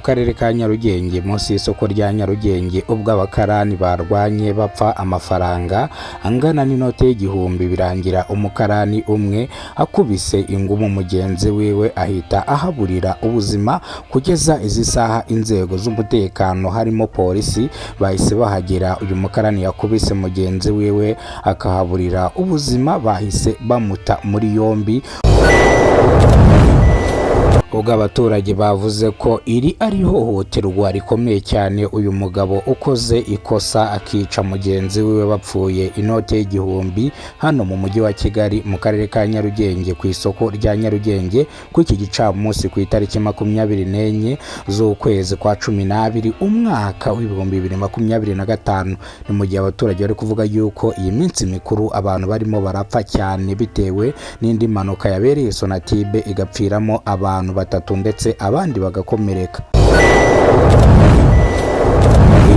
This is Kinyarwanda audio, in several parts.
karere ka Nyarugenge munsi y'isoko rya Nyarugenge ubwo abakarani barwanye bapfa amafaranga angana n'inote y'igihumbi birangira umukarani umwe akubise ingumu mugenzi wiwe ahita ahaburira ubuzima. Kugeza izi saha inzego z'umutekano harimo polisi bahise bahagera, uyu mukarani yakubise mugenzi wiwe akahaburira ubuzima bahise bamuta muri yombi. Ubwo abaturage bavuze ko iri ari ihohoterwa rikomeye cyane uyu mugabo ukoze ikosa akica mugenzi wiwe bapfuye inote y'igihumbi hano mu mujyi wa Kigali mu karere ka Nyarugenge ku isoko rya Nyarugenge ku iki gicamunsi ku itariki 24 z'ukwezi kwa 12 umwaka w'ibihumbi 2025. Ni mu gihe abaturage bari kuvuga yuko iyi minsi mikuru abantu barimo barapfa cyane bitewe n'indi mpanuka yabereye Sonatube igapfiramo abantu batatu ndetse abandi bagakomereka.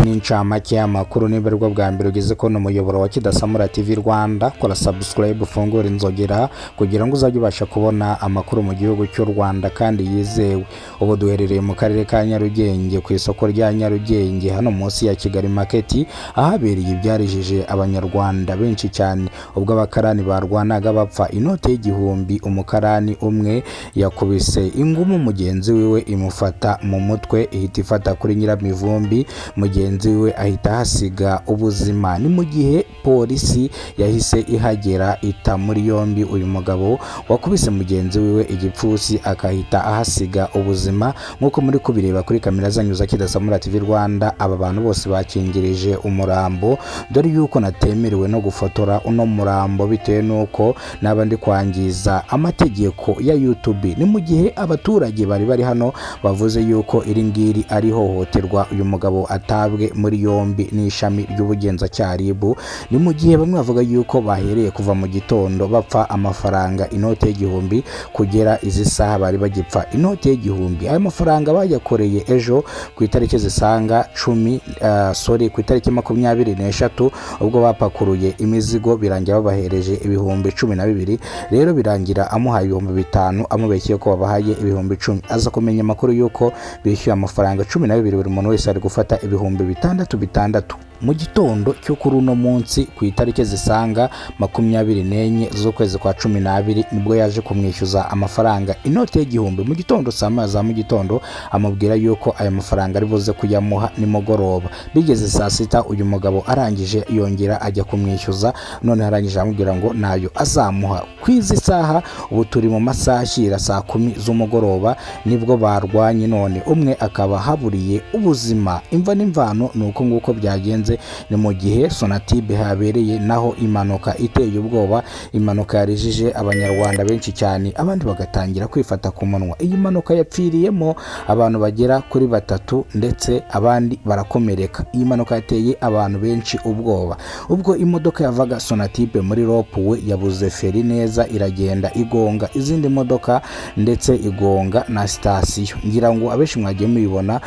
Incamake y'amakuru niba aribwo bwa mbere ugeze ko no muyoboro wa Kidasamura TV Rwanda, kora subscribe ufungure inzogera kugira ngo uzajye ubasha kubona amakuru mu gihugu cy'u Rwanda kandi yizewe. Ubu duherereye mu karere ka Nyarugenge ku isoko rya Nyarugenge hano munsi ya Kigali Market ahabereye ibyarijije abanyarwanda benshi cyane ubwo abakarani barwanaga bapfa inote y'igihumbi. Umukarani umwe yakubise ingumu mugenzi wiwe imufata mu mutwe ihita ifata kuri nyiramivumbi, mugenzi we ahita hasiga ubuzima. Ni mu gihe polisi yahise ihagera ita muri yombi uyu mugabo wakubise mugenzi wiwe igipfusi akahita ahasiga ubuzima. Nkuko muri kubireba kuri kamera zanyu za Kidasamura TV Rwanda, aba bantu bose bakingirije umurambo dore yuko natemerewe no gufotora uno murambo bitewe nuko nabandi kwangiza amategeko ya YouTube. Ni mu gihe abaturage bari hano bavuze yuko iri ngiri ari hohoterwa uyu mugabo atabwe muri yombi n'ishami ry'ubugenzacyaha RIB. Ni mu gihe bamwe bavuga yuko bahereye kuva mu gitondo bapfa amafaranga inote y'igihumbi kugera izi saha bari bagipfa inote y'igihumbi. Ayo mafaranga bayakoreye ejo ku itariki zisanga 10 ku itariki 23 ubwo bapakuruye imizigo birangira babahereje ibihumbi 12. Rero birangira amuhaye ibihumbi 5 amubekeye ko babahaye ibihumbi 10. Aza kumenya amakuru yuko bishyuye amafaranga 12 buri muntu wese ari gufata ibihumbi 6 mu gitondo cyo kuri uno munsi ku itariki zisanga 24 z'ukwezi kwa 12 nibwo yaje kumwishyuza amafaranga inote y'igihumbi mu gitondo saa za mu gitondo, amubwira yuko aya mafaranga ari buze kuyamuha nimugoroba. Bigeze saa 6 uyu mugabo arangije yongera ajya kumwishyuza, none arangije amubwira ngo nayo azamuha. Kwizi saha ubu turi mu masaha ashyira saa 10 z'umugoroba nibwo barwanye, none umwe akaba haburiye ubuzima. Imva n'imvano nuko nguko byagenze. Ni mu gihe Sonatube habereye naho impanuka iteye ubwoba, impanuka yarijije abanyarwanda benshi cyane abandi bagatangira kwifata ku munwa. Iyi mpanuka yapfiriyemo abantu bagera kuri 3 ndetse abandi barakomereka. Iyi mpanuka yateye abantu benshi ubwoba ubwo imodoka yavaga Sonatube muri ropuwe yabuze feri neza iragenda igonga izindi modoka ndetse igonga na sitasiyo. Ngira ngo abenshi mwagiye mubibona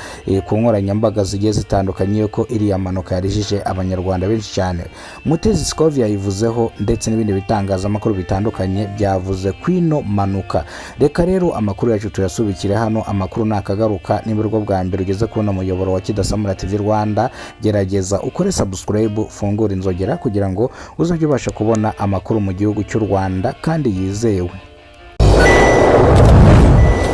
ku nkoranyambaga zigiye zitandukanye ko iriya mpanuka yarijije abanyarwanda benshi cyane. Mutezi Scovia yivuzeho ndetse n'ibindi bitangazamakuru bitandukanye byavuze kwino manuka. Reka rero amakuru yacu tuyasubikire hano. Amakuru nakagaruka niba rwo bwa mbere ugeze kubona muyoboro wa Kidasamura TV Rwanda, gerageza ukore subscribe fungura inzogera kugira ngo uzajye ubasha kubona amakuru mu gihugu cy'u Rwanda kandi yizewe.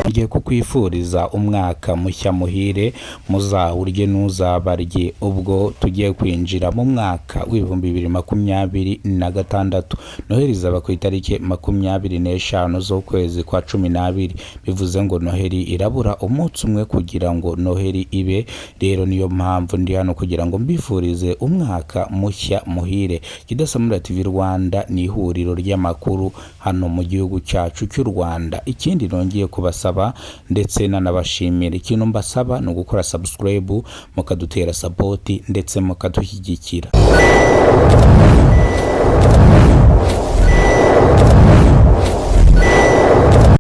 Ngiye kukwifuriza umwaka mushya muhire, muzawurye n'uzabarye ubwo tugiye kwinjira mu mwaka w'ibihumbi 2026. Noheli zaba ku itariki 25 z'ukwezi kwa 12. Bivuze ngo Noheli irabura umunsi umwe kugira ngo Noheli ibe. Rero niyo mpamvu ndi hano kugira ngo mbifurize umwaka mushya muhire. Kidasamura TV Rwanda ni ihuriro ry'amakuru hano mu gihugu cyacu cy'u Rwanda. Ikindi nongeye kubasaba ndetse nanabashimira, ikintu mbasaba no gukora subscribe mukadutera support ndetse mukadushyigikira.